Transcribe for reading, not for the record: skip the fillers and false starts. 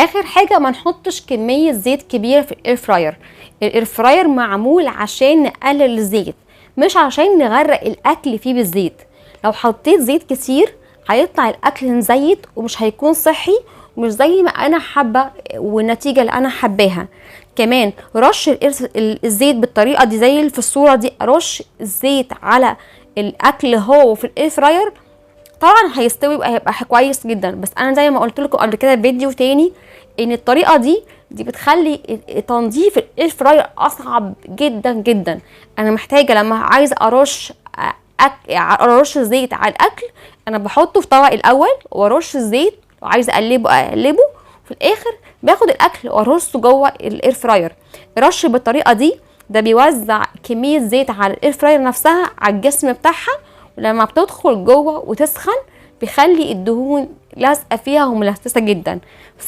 اخر حاجه ما نحطش كميه زيت كبيره في الاير فراير. الاير فراير معمول عشان نقلل الزيت، مش عشان نغرق الاكل فيه بالزيت. لو حطيت زيت كتير هيطلع الاكل مزيت ومش هيكون صحي ومش زي ما انا حابه والنتيجه اللي انا حباها. كمان رش الزيت بالطريقه دي زي اللي في الصوره دي، رش الزيت على الاكل هو في الاير فراير طبعا هيستوي وهيبقى كويس جدا. بس انا زي ما قلت لكم قبل كده في فيديو تاني ان الطريقه دي بتخلي تنظيف الاير فراير اصعب جدا جدا. انا محتاجه لما عايزه ارش الزيت على الاكل، انا بحطه في طبق الاول وارش الزيت، وعايزه اقلبه في الاخر باخد الاكل وارصه جوه الاير فراير. رش بالطريقه دي ده بيوزع كميه زيت على الاير فراير نفسها على الجسم بتاعها، ولما بتدخل جوه وتسخن بيخلي الدهون لازقه فيها وملسسه جدا.